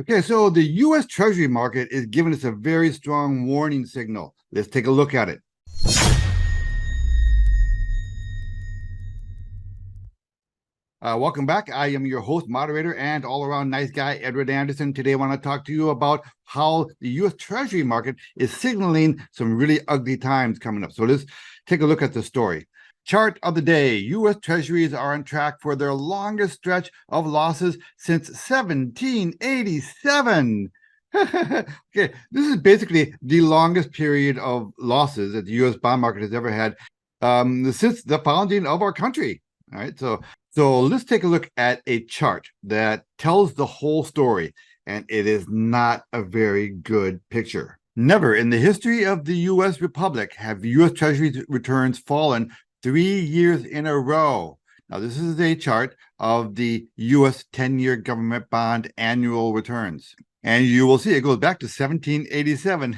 Okay, so the U.S. Treasury market is giving us a very strong warning signal. Let's take a look at it. Welcome back. I am your host, moderator, and all-around nice guy, Edward Anderson. Today, I want to talk to you about how the U.S. Treasury market is signaling some really ugly times coming up. So let's take a look at the story. Chart of the day. U.S. Treasuries are on track for their longest stretch of losses since 1787. Okay, this is basically the longest period of losses that the U.S. bond market has ever had since the founding of our country. All right, so let's take a look at a chart that tells the whole story, and it is not a very good picture. Never in the history of the U.S. Republic have U.S. Treasury returns fallen 3 years in a row. Now, this is a chart of the U.S. 10-year government bond annual returns. And you will see it goes back to 1787,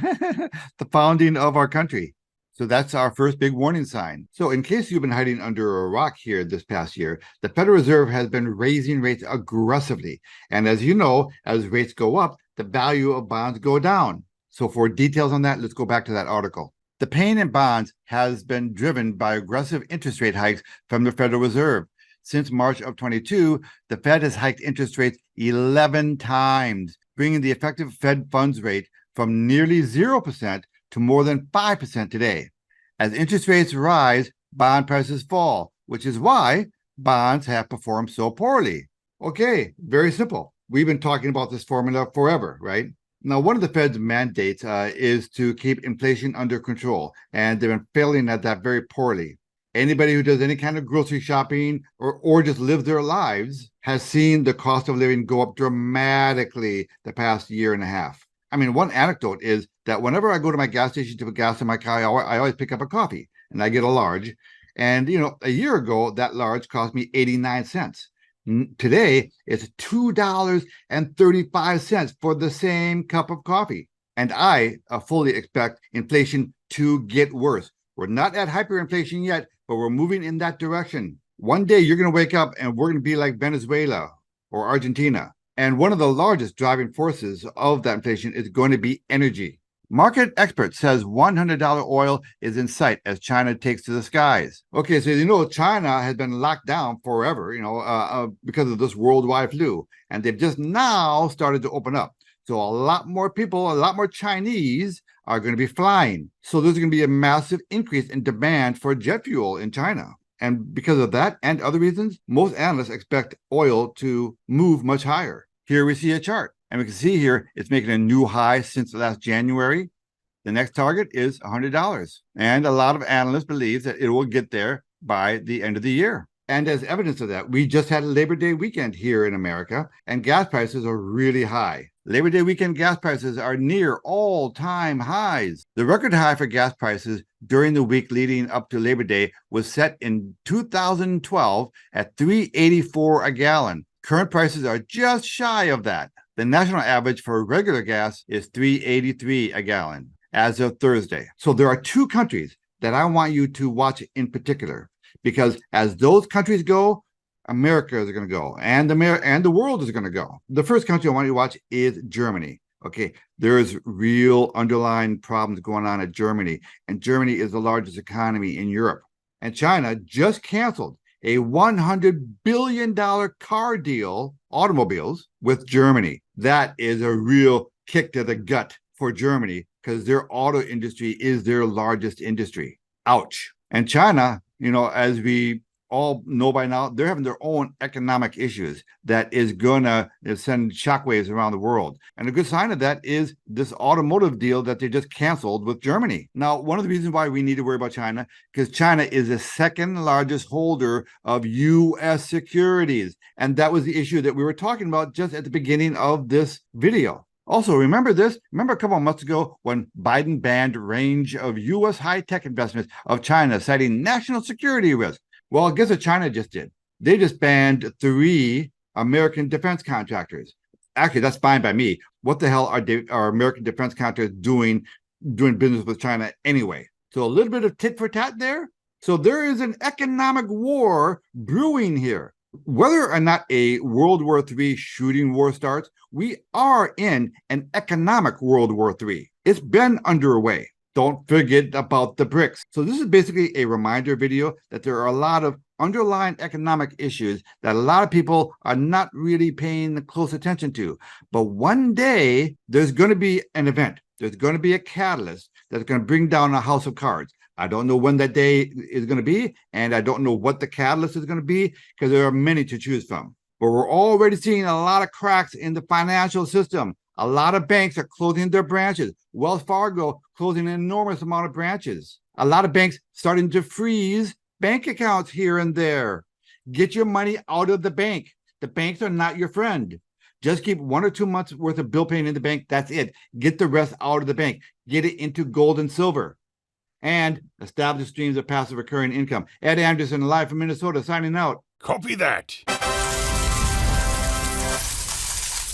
the founding of our country. So that's our first big warning sign. So in case you've been hiding under a rock here this past year, the Federal Reserve has been raising rates aggressively. And as you know, as rates go up, the value of bonds go down. So for details on that, let's go back to that article. The pain in bonds has been driven by aggressive interest rate hikes from the Federal Reserve. Since March of 22, the Fed has hiked interest rates 11 times, bringing the effective Fed funds rate from nearly 0% to more than 5% today. As interest rates rise, bond prices fall, which is why bonds have performed so poorly. Okay, very simple. We've been talking about this formula forever, right? Now, one of the Fed's mandates is to keep inflation under control, and they've been failing at that very poorly. Anybody who does any kind of grocery shopping or just lives their lives has seen the cost of living go up dramatically the past year and a half. I mean, one anecdote is that whenever I go to my gas station to put gas in my car, I always pick up a coffee, and I get a large. And, a year ago, that large cost me 89 cents. Today, it's $2.35 for the same cup of coffee. And I fully expect inflation to get worse. We're not at hyperinflation yet, but we're moving in that direction. One day, you're going to wake up and we're going to be like Venezuela or Argentina. And one of the largest driving forces of that inflation is going to be energy. Market expert says $100 oil is in sight as China takes to the skies. Okay, so China has been locked down forever, because of this worldwide flu, and they've just now started to open up. So a lot more people, a lot more Chinese are going to be flying. So there's going to be a massive increase in demand for jet fuel in China. And because of that and other reasons, most analysts expect oil to move much higher. Here we see a chart. And we can see here, it's making a new high since last January. The next target is $100. And a lot of analysts believe that it will get there by the end of the year. And as evidence of that, we just had a Labor Day weekend here in America, and gas prices are really high. Labor Day weekend gas prices are near all-time highs. The record high for gas prices during the week leading up to Labor Day was set in 2012 at $3.84 a gallon. Current prices are just shy of that. The national average for regular gas is $3.83 a gallon as of Thursday. So there are two countries that I want you to watch in particular, because as those countries go, America is going to go, and the world is going to go. The first country I want you to watch is Germany. Okay, there's real underlying problems going on in Germany, and Germany is the largest economy in Europe. And China just canceled a $100 billion car deal, automobiles, with Germany. That is a real kick to the gut for Germany because their auto industry is their largest industry. Ouch. And China, as we all know by now, they're having their own economic issues that is going to send shockwaves around the world. And a good sign of that is this automotive deal that they just canceled with Germany. Now, one of the reasons why we need to worry about China, because China is the second largest holder of U.S. securities. And that was the issue that we were talking about just at the beginning of this video. Also, remember this? Remember a couple of months ago when Biden banned range of U.S. high-tech investments of China, citing national security risk? Well, guess what China just did? They just banned 3 American defense contractors. Actually, that's fine by me. What the hell are American defense contractors doing business with China anyway? So a little bit of tit for tat there. So there is an economic war brewing here. Whether or not a World War III shooting war starts, we are in an economic World War III. It's been underway. Don't forget about the BRICS. So this is basically a reminder video that there are a lot of underlying economic issues that a lot of people are not really paying close attention to. But one day there's going to be an event. There's going to be a catalyst that's going to bring down a house of cards. I don't know when that day is going to be, and I don't know what the catalyst is going to be because there are many to choose from. But we're already seeing a lot of cracks in the financial system. A lot of banks are closing their branches. Wells Fargo closing an enormous amount of branches. A lot of banks starting to freeze bank accounts here and there. Get your money out of the bank. The banks are not your friend. Just keep 1 or 2 months worth of bill paying in the bank. That's it. Get the rest out of the bank. Get it into gold and silver. And establish streams of passive recurring income. Ed Anderson, live from Minnesota, signing out. Copy that.